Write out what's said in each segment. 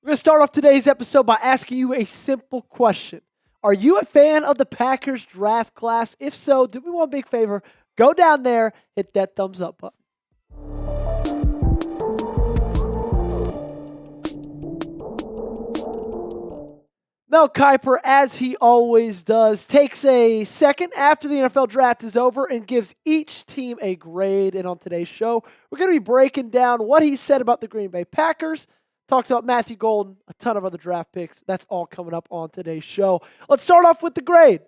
We're going to start off today's episode by asking you a simple question. Are you a fan of the Packers draft class? If so, do me one big favor. Go down there, hit that thumbs up button. Mel Kiper, as he always does, takes a second after the NFL draft is over and gives each team a grade. And on today's show, we're going to be breaking down what he said about the Green Bay Packers, talked about Matthew Golden, a ton of other draft picks. That's all coming up on today's show. Let's start off with the grade.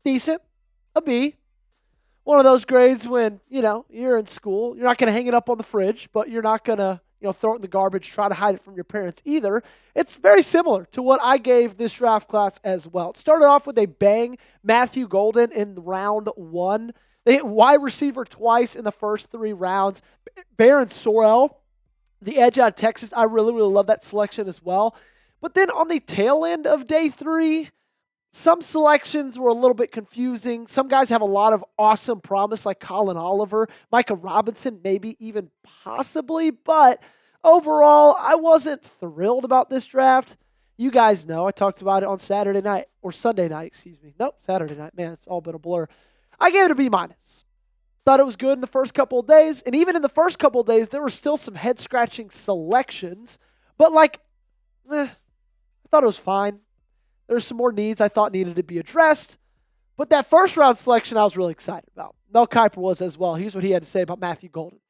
Decent, a B. One of those grades when, you're in school. You're not going to hang it up on the fridge, but you're not going to throw it in the garbage, try to hide it from your parents either. It's very similar to what I gave this draft class as well. It started off with a bang. Matthew Golden in round 1. They hit wide receiver twice in the first 3 rounds. Barryn Sorrell, the edge out of Texas, I really, really love that selection as well. But then on the tail end of day 3, some selections were a little bit confusing. Some guys have a lot of awesome promise, like Collin Oliver, Micah Robinson, maybe even possibly. But overall, I wasn't thrilled about this draft. You guys know, I talked about it on Saturday night, or Sunday night, excuse me. Nope, Saturday night. Man, it's all been a blur. I gave it a B-. Thought it was good in the first couple of days. And even in the first couple of days, there were still some head-scratching selections. But I thought it was fine. There's some more needs I thought needed to be addressed. But that first round selection I was really excited about. Mel Kiper was as well. Here's what he had to say about Matthew Golden.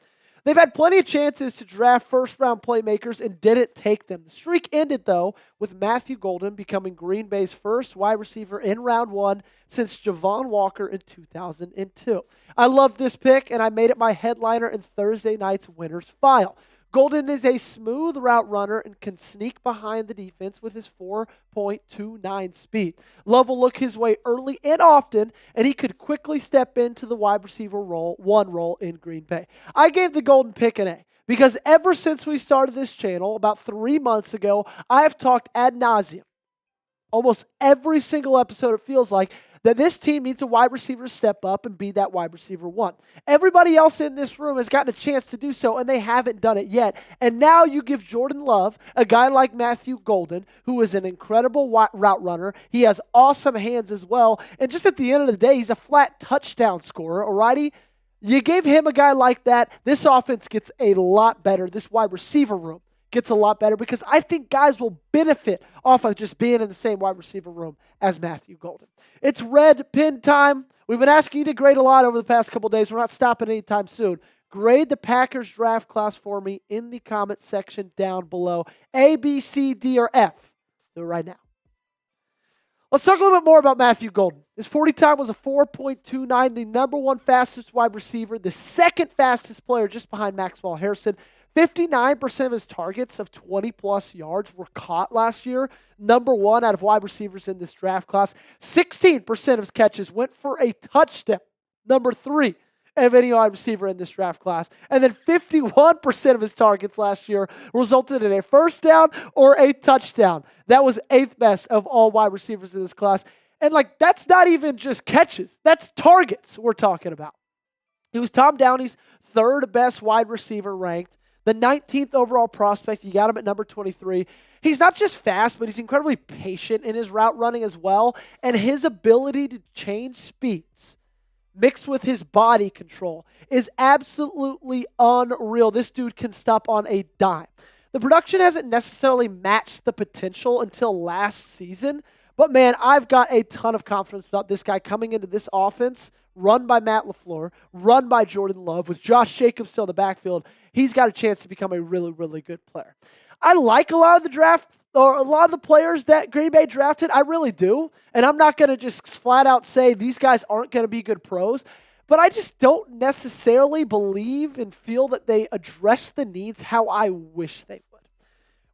They've had plenty of chances to draft first-round playmakers and didn't take them. The streak ended, though, with Matthew Golden becoming Green Bay's first wide receiver in round 1 since Javon Walker in 2002. I love this pick, and I made it my headliner in Thursday night's Winners File. Golden is a smooth route runner and can sneak behind the defense with his 4.29 speed. Love will look his way early and often, and he could quickly step into the wide receiver role in Green Bay. I gave the Golden pick an A because ever since we started this channel about 3 months ago, I have talked ad nauseum. Almost every single episode, it feels like, that this team needs a wide receiver to step up and be that wide receiver 1. Everybody else in this room has gotten a chance to do so, and they haven't done it yet. And now you give Jordan Love, a guy like Matthew Golden, who is an incredible route runner. He has awesome hands as well. And just at the end of the day, he's a flat touchdown scorer, alrighty? You gave him a guy like that, this offense gets a lot better. This wide receiver room gets a lot better because I think guys will benefit off of just being in the same wide receiver room as Matthew Golden. It's red pin time. We've been asking you to grade a lot over the past couple of days. We're not stopping anytime soon. Grade the Packers draft class for me in the comment section down below. A, B, C, D, or F. Do it right now. Let's talk a little bit more about Matthew Golden. His 40 time was a 4.29, the number 1 fastest wide receiver, the second fastest player just behind Maxwell Harrison. 59% of his targets of 20-plus yards were caught last year. Number 1 out of wide receivers in this draft class. 16% of his catches went for a touchdown. Number 3 of any wide receiver in this draft class. And then 51% of his targets last year resulted in a first down or a touchdown. That was 8th best of all wide receivers in this class. And that's not even just catches. That's targets we're talking about. He was Tom Downey's 3rd best wide receiver ranked. The 19th overall prospect, you got him at number 23. He's not just fast, but he's incredibly patient in his route running as well. And his ability to change speeds mixed with his body control is absolutely unreal. This dude can stop on a dime. The production hasn't necessarily matched the potential until last season. But man, I've got a ton of confidence about this guy coming into this offense, run by Matt LaFleur, run by Jordan Love, with Josh Jacobs still in the backfield. He's got a chance to become a really, really good player. I like a lot of the players that Green Bay drafted. I really do. And I'm not going to just flat out say these guys aren't going to be good pros. But I just don't necessarily believe and feel that they address the needs how I wish they would.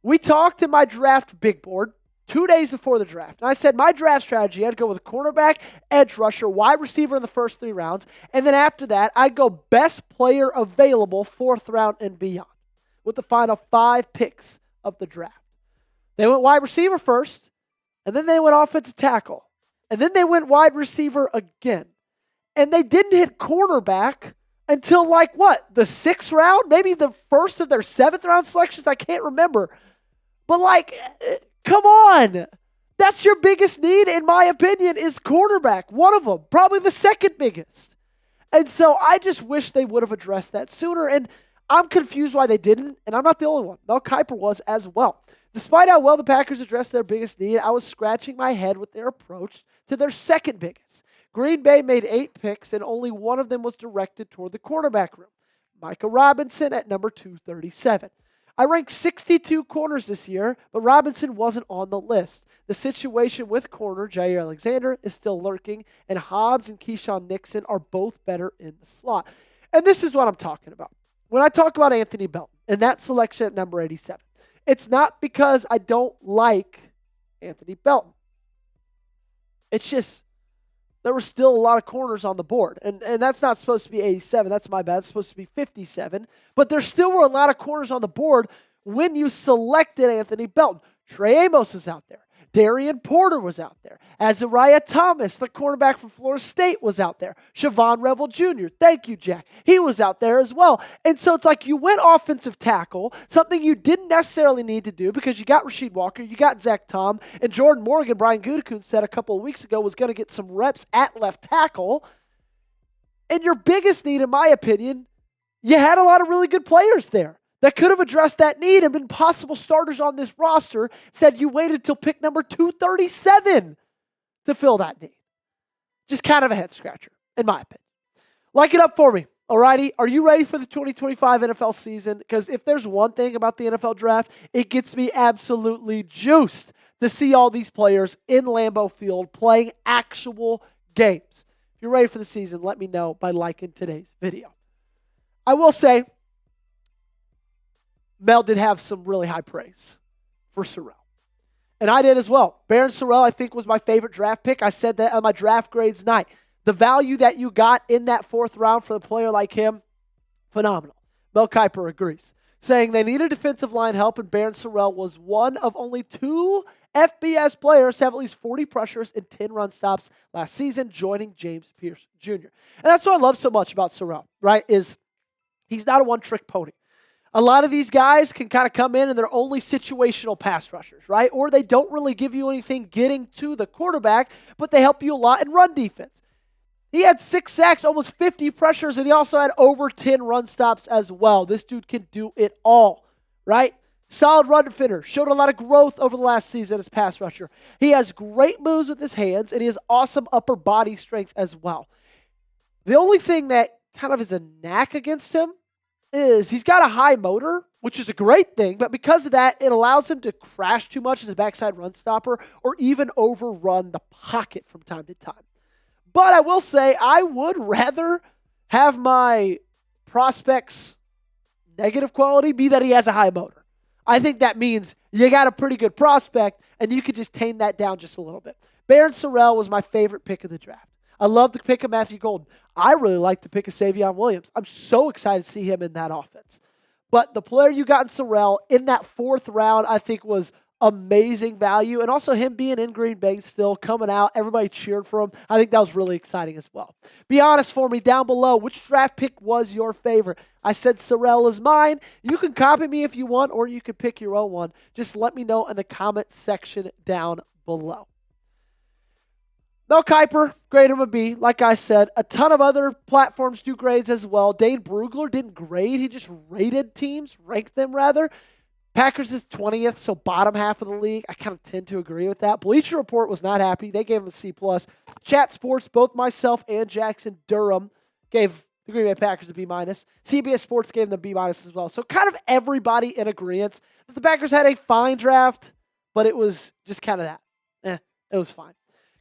We talked in my draft big board 2 days before the draft. And I said my draft strategy, I'd go with a cornerback, edge rusher, wide receiver in the first 3 rounds. And then after that, I'd go best player available 4th round and beyond with the final 5 picks of the draft. They went wide receiver first, and then they went offensive tackle. And then they went wide receiver again. And they didn't hit cornerback until the 6th round? Maybe the first of their 7th round selections? I can't remember. But, come on. That's your biggest need, in my opinion, is quarterback. One of them, probably the second biggest. And so I just wish they would have addressed that sooner. And I'm confused why they didn't, and I'm not the only one. Mel Kiper was as well. Despite how well the Packers addressed their biggest need, I was scratching my head with their approach to their second biggest. Green Bay made 8 picks, and only one of them was directed toward the quarterback room. Micah Robinson at number 237. I ranked 62 corners this year, but Robinson wasn't on the list. The situation with corner Jair Alexander is still lurking, and Hobbs and Keyshawn Nixon are both better in the slot. And this is what I'm talking about. When I talk about Anthony Belton and that selection at number 87, it's not because I don't like Anthony Belton. It's just there were still a lot of corners on the board. And that's not supposed to be 87. That's my bad. It's supposed to be 57. But there still were a lot of corners on the board when you selected Anthony Belton. Trey Amos was out there. Darian Porter was out there. Azariah Thomas, the cornerback from Florida State, was out there. Siobhan Revel Jr., thank you, Jack. He was out there as well. And so it's like you went offensive tackle, something you didn't necessarily need to do because you got Rasheed Walker, you got Zach Tom, and Jordan Morgan, Brian Gutekunst said a couple of weeks ago, was going to get some reps at left tackle. And your biggest need, in my opinion, you had a lot of really good players there that could have addressed that need and been possible starters on this roster. Said you waited till pick number 237 to fill that need. Just kind of a head scratcher, in my opinion. Like it up for me, alrighty? Are you ready for the 2025 NFL season? Because if there's one thing about the NFL draft, it gets me absolutely juiced to see all these players in Lambeau Field playing actual games. If you're ready for the season, let me know by liking today's video. I will say, Mel did have some really high praise for Sorrell. And I did as well. Barryn Sorrell, I think, was my favorite draft pick. I said that on my draft grades night. The value that you got in that 4th round for a player like him, phenomenal. Mel Kiper agrees, saying they needed defensive line help, and Barryn Sorrell was one of only 2 FBS players to have at least 40 pressures and 10 run stops last season, joining James Pierce Jr. And that's what I love so much about Sorrell, right, is he's not a one-trick pony. A lot of these guys can kind of come in and they're only situational pass rushers, right? Or they don't really give you anything getting to the quarterback, but they help you a lot in run defense. He had 6 sacks, almost 50 pressures, and he also had over 10 run stops as well. This dude can do it all, right? Solid run defender. Showed a lot of growth over the last season as pass rusher. He has great moves with his hands, and he has awesome upper body strength as well. The only thing that kind of is a knack against him is he's got a high motor, which is a great thing, but because of that, it allows him to crash too much as a backside run stopper or even overrun the pocket from time to time. But I will say I would rather have my prospect's negative quality be that he has a high motor. I think that means you got a pretty good prospect, and you could just tame that down just a little bit. Barryn Sorrell was my favorite pick of the draft. I love the pick of Matthew Golden. I really like the pick of Savion Williams. I'm so excited to see him in that offense. But the player you got in Sorrell in that 4th round, I think, was amazing value. And also him being in Green Bay still, coming out, everybody cheered for him. I think that was really exciting as well. Be honest for me down below. Which draft pick was your favorite? I said Sorrell is mine. You can copy me if you want, or you can pick your own one. Just let me know in the comment section down below. Mel Kiper, grade him a B. Like I said, a ton of other platforms do grades as well. Dane Brugler didn't grade. He just rated teams, ranked them rather. Packers is 20th, so bottom half of the league. I kind of tend to agree with that. Bleacher Report was not happy. They gave him a C+. Chat Sports, both myself and Jackson Durham gave the Green Bay Packers a B-. CBS Sports gave them a B- as well. So kind of everybody in agreement that the Packers had a fine draft, but it was just kind of that. It was fine.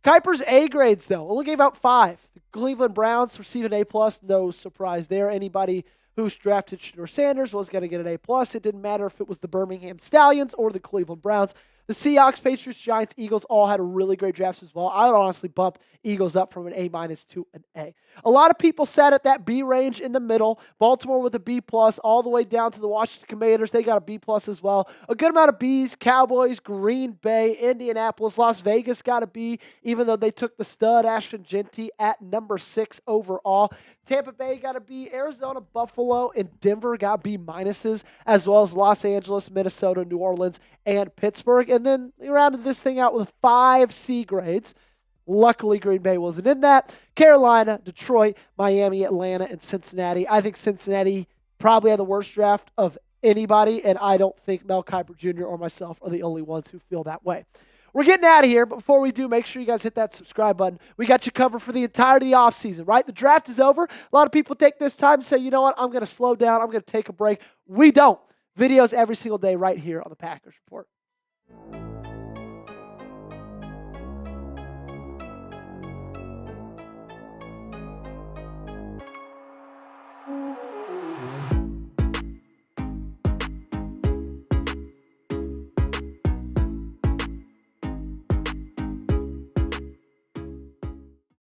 Kiper's A grades, though, only gave out 5. The Cleveland Browns received an A+. No surprise there. Anybody who's drafted Shedeur Sanders was going to get an A+. It didn't matter if it was the Birmingham Stallions or the Cleveland Browns. The Seahawks, Patriots, Giants, Eagles all had really great drafts as well. I would honestly bump Eagles up from an A- to an A. A lot of people sat at that B range in the middle. Baltimore with a B+, all the way down to the Washington Commanders. They got a B+ as well. A good amount of Bs. Cowboys, Green Bay, Indianapolis, Las Vegas got a B, even though they took the stud Ashton Jeanty at number 6 overall. Tampa Bay got a B. Arizona, Buffalo, and Denver got B minuses, as well as Los Angeles, Minnesota, New Orleans, and Pittsburgh. And then they rounded this thing out with 5 C grades. Luckily, Green Bay wasn't in that. Carolina, Detroit, Miami, Atlanta, and Cincinnati. I think Cincinnati probably had the worst draft of anybody, and I don't think Mel Kiper Jr. or myself are the only ones who feel that way. We're getting out of here, but before we do, make sure you guys hit that subscribe button. We got you covered for the entirety of the offseason, right? The draft is over. A lot of people take this time and say, you know what, I'm going to slow down. I'm going to take a break. We don't. Videos every single day right here on the Packers Report.